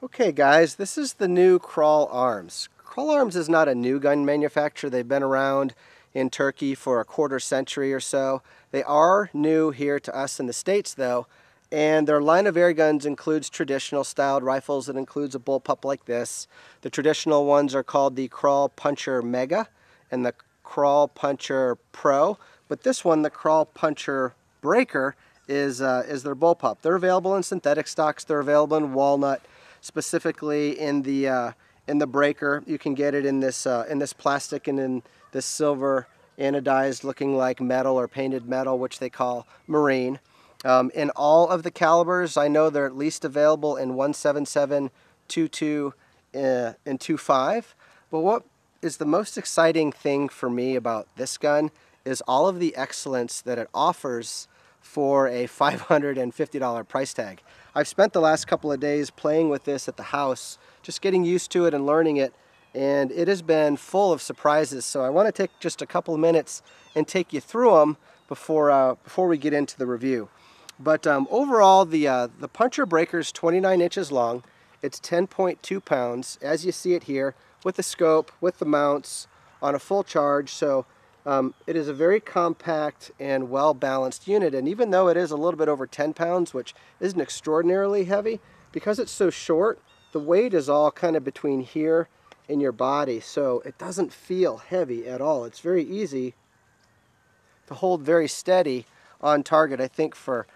Okay guys, this is the new Kral Arms. Kral Arms is not a new gun manufacturer. They've been around in Turkey for a quarter century or so. They are new here to us in the States though, and their line of air guns includes traditional styled rifles. That includes a bullpup like this. The traditional ones are called the Kral Puncher Mega and the Kral Puncher Pro, but this one, the Kral Puncher Breaker, is their bullpup. They're available in synthetic stocks. They're available in walnut. Specifically in the breaker, you can get it in this plastic and in this silver anodized looking like metal or painted metal, which they call marine. In all of the calibers, I know they're at least available in 177, 22, and 25. But what is the most exciting thing for me about this gun is all of the excellence that it offers for a $550 price tag. I've spent the last couple of days playing with this at the house, just getting used to it and learning it, and it has been full of surprises. So I want to take just a couple of minutes and take you through them before we get into the review. But overall, the Puncher Breaker is 29 inches long. It's 10.2 pounds, as you see it here, with the scope, with the mounts, on a full charge. So it is a very compact and well-balanced unit, and even though it is a little bit over 10 pounds, which isn't extraordinarily heavy, because it's so short, the weight is all kind of between here and your body, so it doesn't feel heavy at all. It's very easy to hold very steady on target, I think, for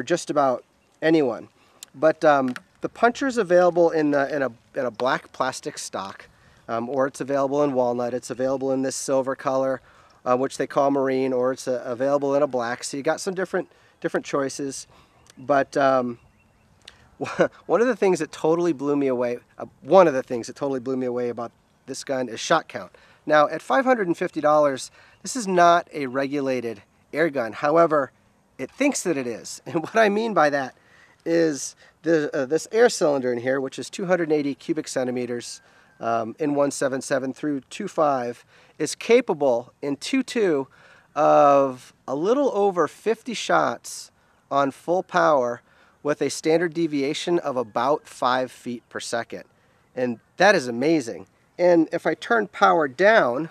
just about anyone. But the Puncher is available in a black plastic stock, or it's available in walnut. It's available in this silver color, which they call marine, or it's available in a black. So you got some different choices. But one of the things that totally blew me away, about this gun is shot count. Now at $550, this is not a regulated air gun. However, it thinks that it is. And what I mean by that is this air cylinder in here, which is 280 cubic centimeters in 177 through 25, is capable in 2.2 of a little over 50 shots on full power with a standard deviation of about 5 feet per second. And that is amazing. And if I turn power down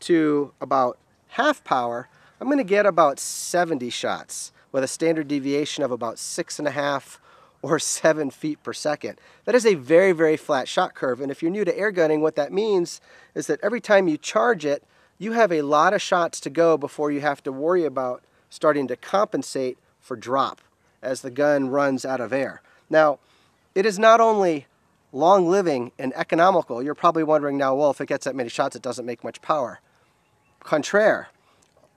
to about half power, I'm going to get about 70 shots with a standard deviation of about 6.5 or 7 feet per second. That is a very, very flat shot curve. And if you're new to air gunning, what that means is that every time you charge it, you have a lot of shots to go before you have to worry about starting to compensate for drop as the gun runs out of air. Now, it is not only long-living and economical. You're probably wondering now, well, if it gets that many shots, it doesn't make much power. Contraire.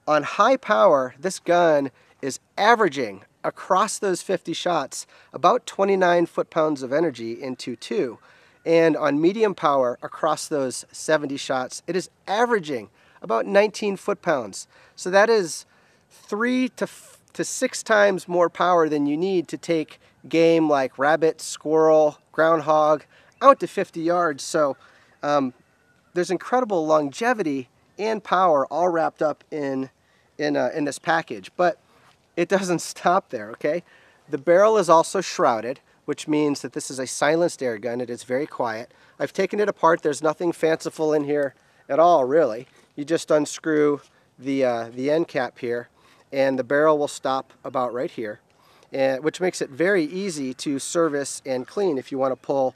On high power, this gun is averaging across those 50 shots about 29 foot-pounds of energy in 2.2. And on medium power, across those 70 shots, it is averaging about 19 foot-pounds. So that is 3 to 6 times more power than you need to take game like rabbit, squirrel, groundhog out to 50 yards. So there's incredible longevity and power all wrapped up in this package. But it doesn't stop there, okay? The barrel is also shrouded, which means that this is a silenced air gun. It is very quiet. I've taken it apart. There's nothing fanciful in here at all, really. You just unscrew the end cap here, and the barrel will stop about right here, which makes it very easy to service and clean. If you want to pull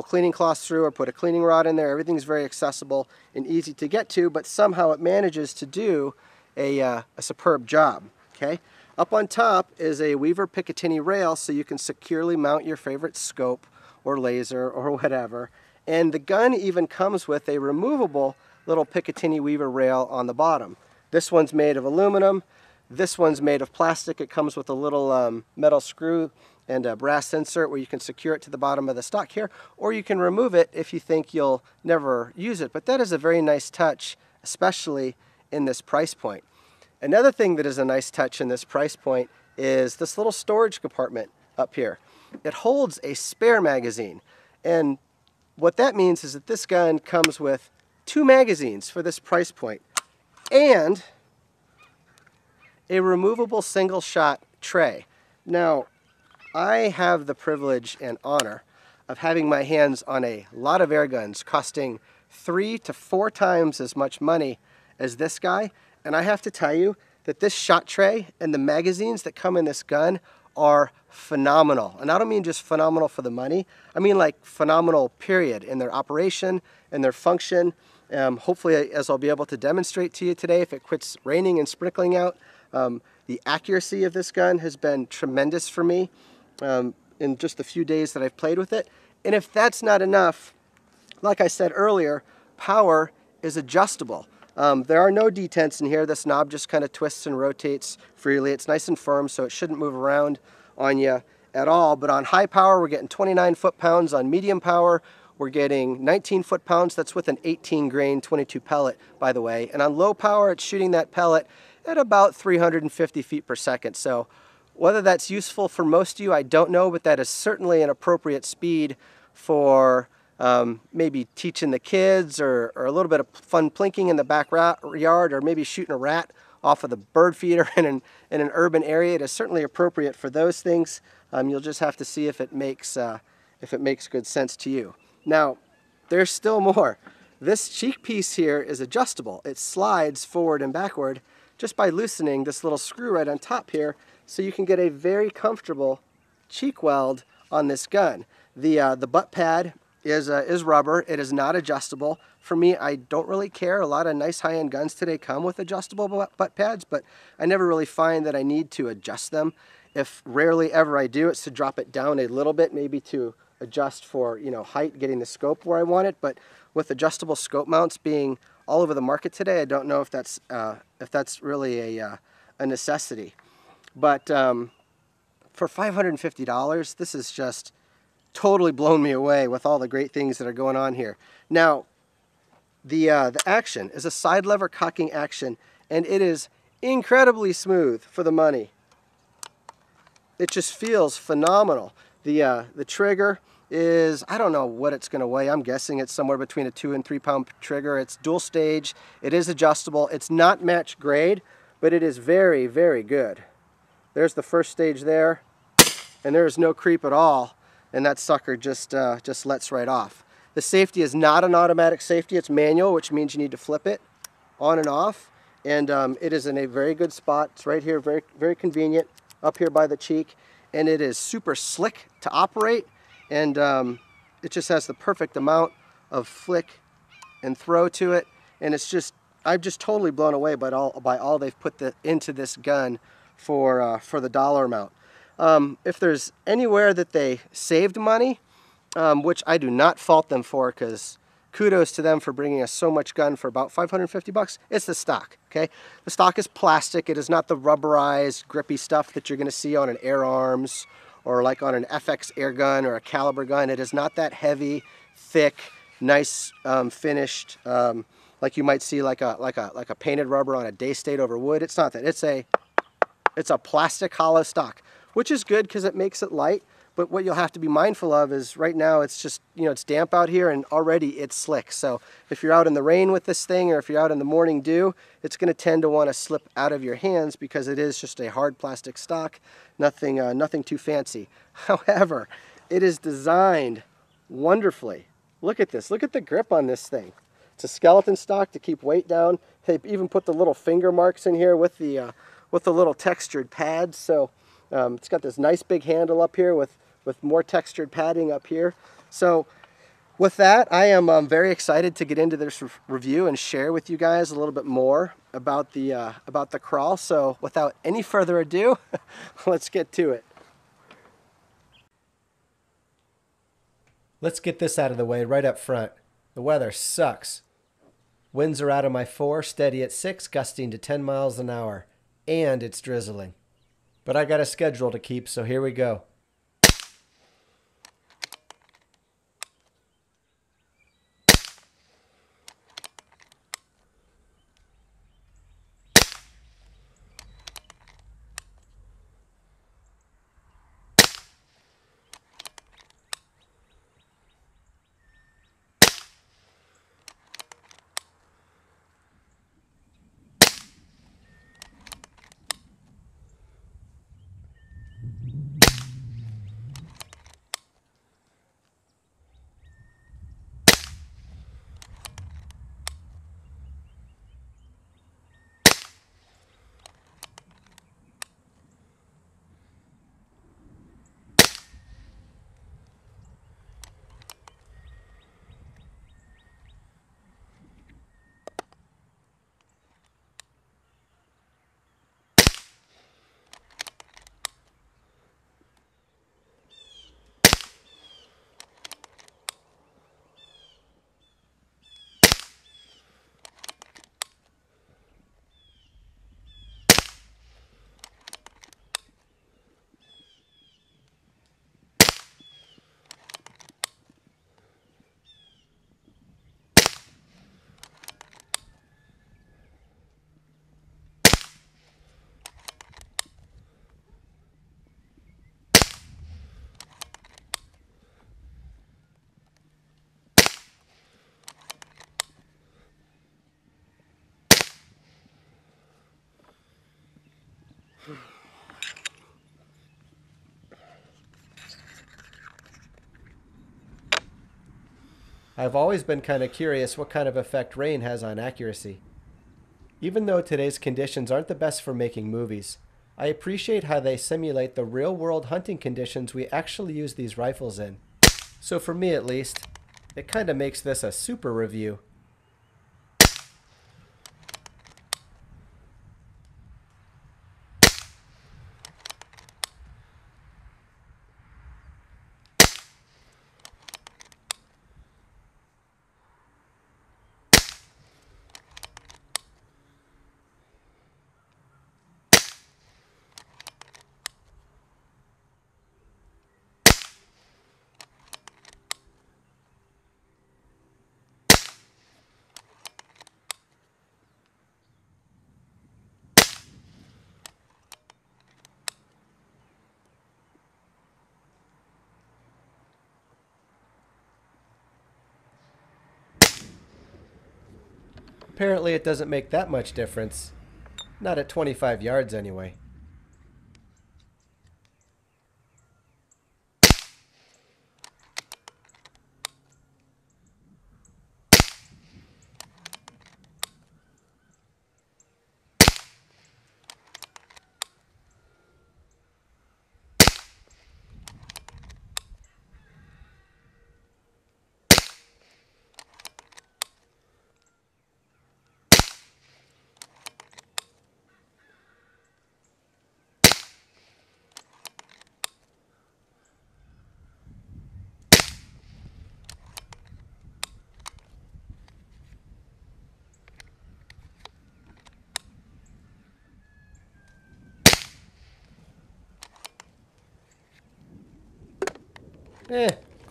cleaning cloths through or put a cleaning rod in there, everything's very accessible and easy to get to, but somehow it manages to do a superb job, okay? Up on top is a Weaver Picatinny rail, so you can securely mount your favorite scope or laser or whatever. And the gun even comes with a removable little Picatinny Weaver rail on the bottom. This one's made of aluminum. This one's made of plastic. It comes with a little metal screw and a brass insert where you can secure it to the bottom of the stock here, or you can remove it if you think you'll never use it. But that is a very nice touch, especially in this price point. Another thing that is a nice touch in this price point is this little storage compartment up here. It holds a spare magazine, and what that means is that this gun comes with 2 magazines for this price point and a removable single shot tray. Now, I have the privilege and honor of having my hands on a lot of air guns costing 3 to 4 times as much money as this guy. And I have to tell you that this shot tray and the magazines that come in this gun are phenomenal. And I don't mean just phenomenal for the money. I mean like phenomenal period in their operation and their function. Hopefully, as I'll be able to demonstrate to you today, if it quits raining and sprinkling out, the accuracy of this gun has been tremendous for me in just the few days that I've played with it. And if that's not enough, like I said earlier, power is adjustable. There are no detents in here. This knob just kind of twists and rotates freely. It's nice and firm, so it shouldn't move around on you at all. But on high power, we're getting 29 foot-pounds. On medium power, we're getting 19 foot-pounds. That's with an 18 grain 22 pellet, by the way. And on low power, it's shooting that pellet at about 350 feet per second. So whether that's useful for most of you, I don't know, but that is certainly an appropriate speed for maybe teaching the kids or a little bit of fun plinking in the backyard, or maybe shooting a rat off of the bird feeder in an urban area. It is certainly appropriate for those things. You'll just have to see if it makes good sense to you. Now, there's still more. This cheek piece here is adjustable. It slides forward and backward just by loosening this little screw right on top here, so you can get a very comfortable cheek weld on this gun. The butt pad is rubber. It is not adjustable. For me, I don't really care. A lot of nice high-end guns today come with adjustable butt pads, but I never really find that I need to adjust them. If rarely ever I do, it's to drop it down a little bit, maybe to adjust for, you know, height, getting the scope where I want it. But with adjustable scope mounts being all over the market today, I don't know if that's really a necessity. But for $550, this is just totally blown me away with all the great things that are going on here. Now, the action is a side lever cocking action, and it is incredibly smooth for the money. It just feels phenomenal. The trigger is, I don't know what it's going to weigh. I'm guessing it's somewhere between a 2 and 3 pound trigger. It's dual stage. It is adjustable. It's not match grade, but it is very, very good. There's the first stage there, and there is no creep at all, and that sucker just lets right off. The safety is not an automatic safety. It's manual, which means you need to flip it on and off, and it is in a very good spot. It's right here, very, very convenient, up here by the cheek, and it is super slick to operate, and it just has the perfect amount of flick and throw to it, and it's just, I'm just totally blown away by all they've put into this gun for the dollar amount. If there's anywhere that they saved money, which I do not fault them for, because kudos to them for bringing us so much gun for about 550 bucks, it's the stock, okay? The stock is plastic. It is not the rubberized, grippy stuff that you're going to see on an Air Arms or like on an FX air gun or a caliber gun. It is not that heavy, thick, nice, finished, like you might see like a painted rubber on a day state over wood. It's not that. It's a plastic hollow stock, which is good because it makes it light. But what you'll have to be mindful of is right now it's just, you know, it's damp out here and already it's slick. So if you're out in the rain with this thing, or if you're out in the morning dew, it's going to tend to want to slip out of your hands because it is just a hard plastic stock, nothing too fancy. However, it is designed wonderfully. Look at this. Look at the grip on this thing. It's a skeleton stock to keep weight down. They even put the little finger marks in here with the little textured pads. So it's got this nice big handle up here with more textured padding up here. So with that, I am very excited to get into this review and share with you guys a little bit more about the Kral. So without any further ado, let's get to it. Let's get this out of the way right up front. The weather sucks. Winds are out of my 4, steady at 6, gusting to 10 miles an hour, and it's drizzling. But I got a schedule to keep, so here we go. I've always been kind of curious what kind of effect rain has on accuracy. Even though today's conditions aren't the best for making movies, I appreciate how they simulate the real-world hunting conditions we actually use these rifles in. So for me at least, it kind of makes this a super review. Apparently it doesn't make that much difference. Not at 25 yards anyway.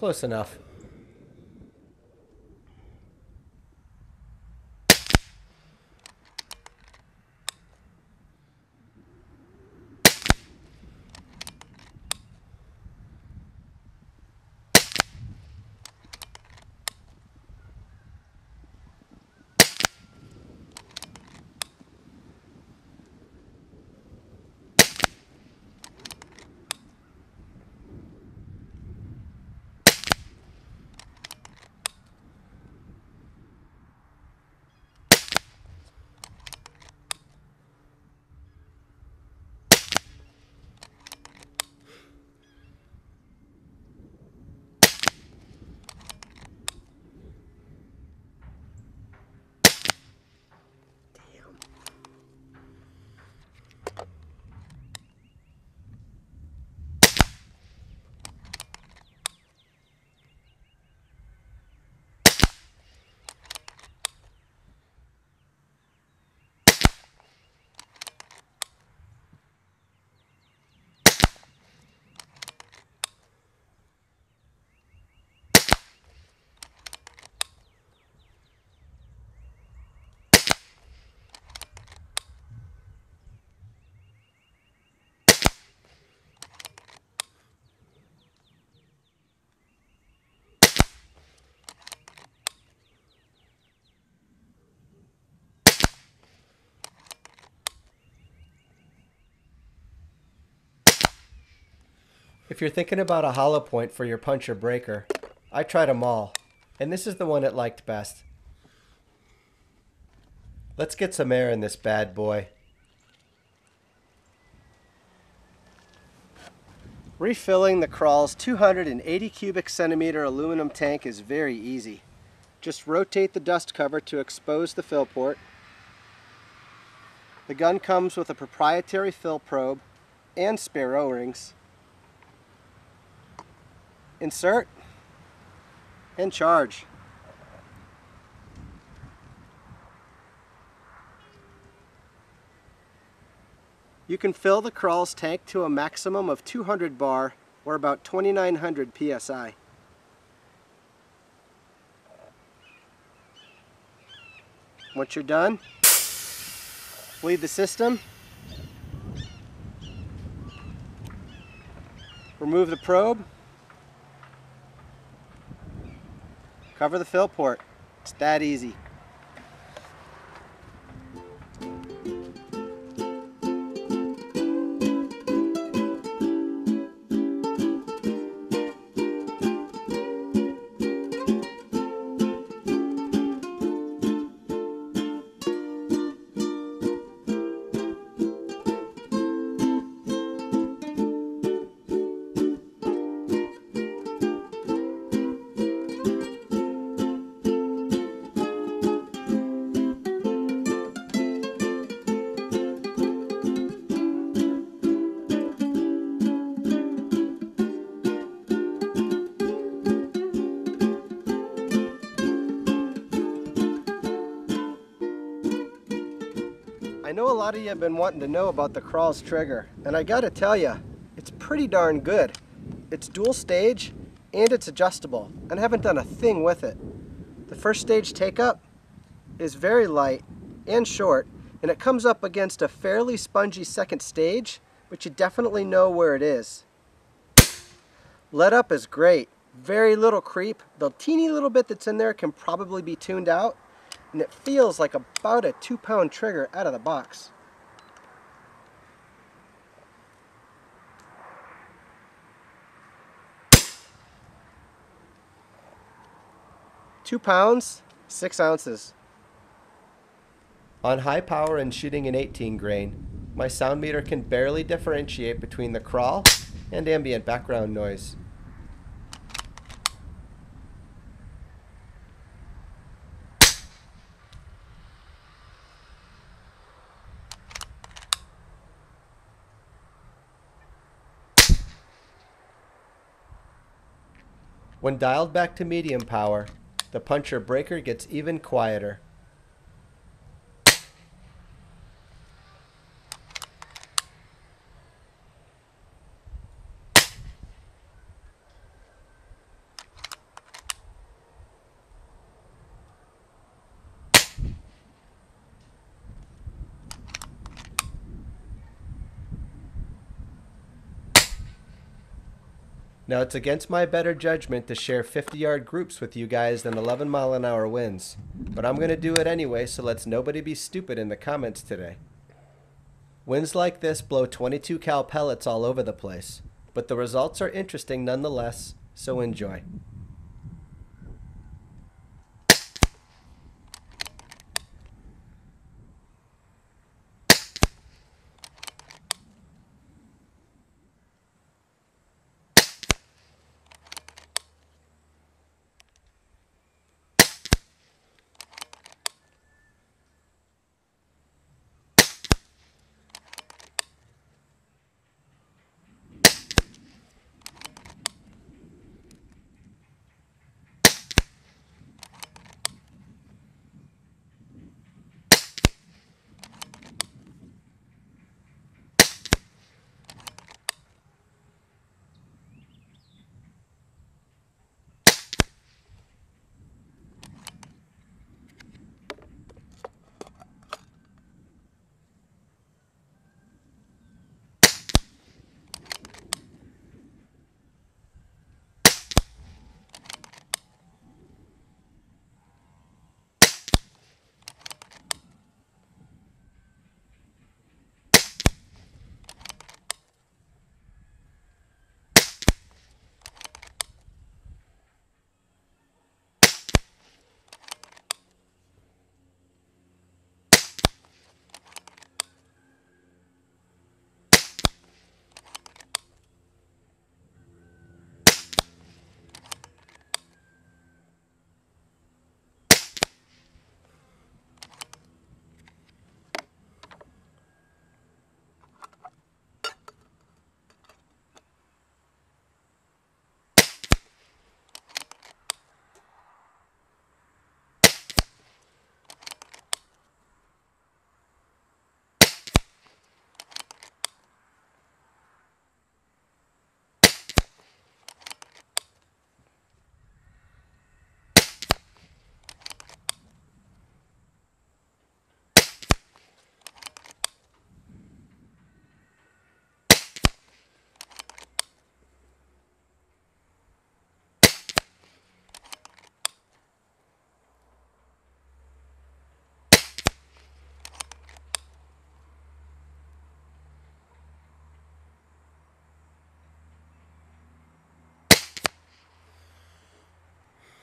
Close enough. If you're thinking about a hollow point for your puncher breaker, I tried them all, and this is the one it liked best. Let's get some air in this bad boy. Refilling the Kral's 280 cubic centimeter aluminum tank is very easy. Just rotate the dust cover to expose the fill port. The gun comes with a proprietary fill probe and spare O-rings. Insert and charge. You can fill the Kral's tank to a maximum of 200 bar or about 2900 psi. Once you're done, bleed the system, remove the probe, cover the fill port. It's that easy. know a lot of you have been wanting to know about the Kral's trigger, and I gotta tell you, it's pretty darn good. It's dual stage and it's adjustable, and I haven't done a thing with it. The first stage take-up is very light and short, and it comes up against a fairly spongy second stage, but you definitely know where it is. Let up is great. Very little creep. The teeny little bit that's in there can probably be tuned out, and it feels like about a 2-pound trigger out of the box. £2, 6 ounces. On high power and shooting an 18 grain, my sound meter can barely differentiate between the Kral and ambient background noise. When dialed back to medium power, the puncher breaker gets even quieter. Now, it's against my better judgment to share 50-yard groups with you guys than 11-mile-an-hour winds, but I'm going to do it anyway, so let's nobody be stupid in the comments today. Winds like this blow 22 cal pellets all over the place, but the results are interesting nonetheless, so enjoy.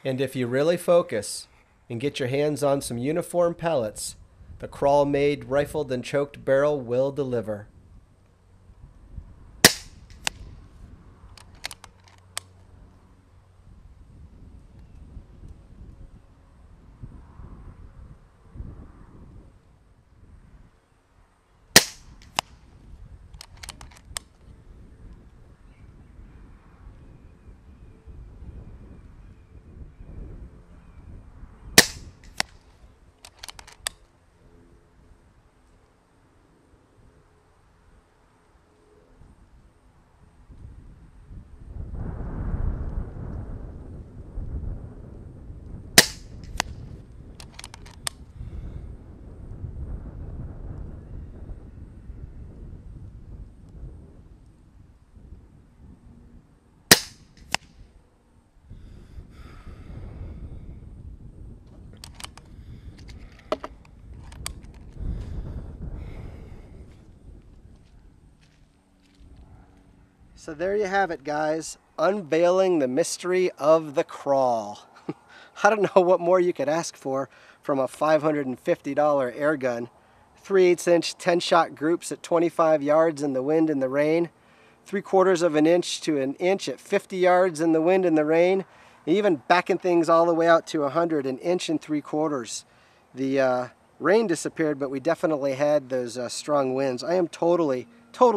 And if you really focus and get your hands on some uniform pellets, the Kral-made rifled and choked barrel will deliver. So there you have it, guys. Unveiling the mystery of the Kral. I don't know what more you could ask for from a $550 air gun. 3/8 inch 10-shot groups at 25 yards in the wind and the rain. 3/4 of an inch to an inch at 50 yards in the wind and the rain. And even backing things all the way out to 100, an inch and 3/4. The rain disappeared, but we definitely had those strong winds. I am totally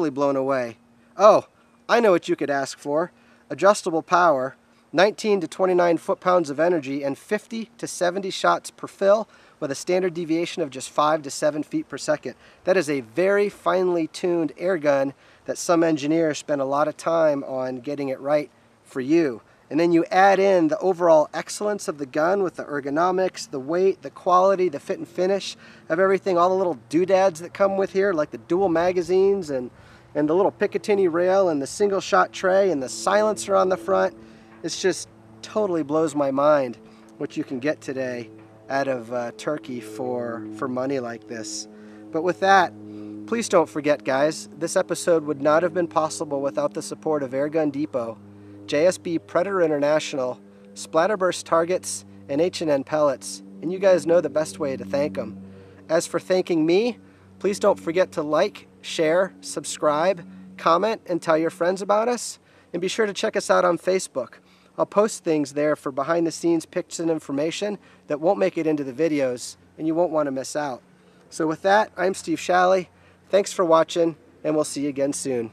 blown away. Oh, I know what you could ask for. Adjustable power, 19 to 29 foot-pounds of energy, and 50 to 70 shots per fill with a standard deviation of just 5 to 7 feet per second. That is a very finely tuned air gun that some engineers spend a lot of time on getting it right for you. And then you add in the overall excellence of the gun with the ergonomics, the weight, the quality, the fit and finish of everything, all the little doodads that come with here, like the dual magazines and the little Picatinny rail and the single shot tray and the silencer on the front. It's just totally blows my mind what you can get today out of Turkey for money like this. But with that, please don't forget, guys, this episode would not have been possible without the support of Airgun Depot, JSB Predator International, Splatterburst Targets, and H&N Pellets. And you guys know the best way to thank them. As for thanking me, please don't forget to like, share, subscribe, comment, and tell your friends about us. And be sure to check us out on Facebook. I'll post things there for behind-the-scenes pics and information that won't make it into the videos, and you won't want to miss out. So with that, I'm Steve Shalley. Thanks for watching, and we'll see you again soon.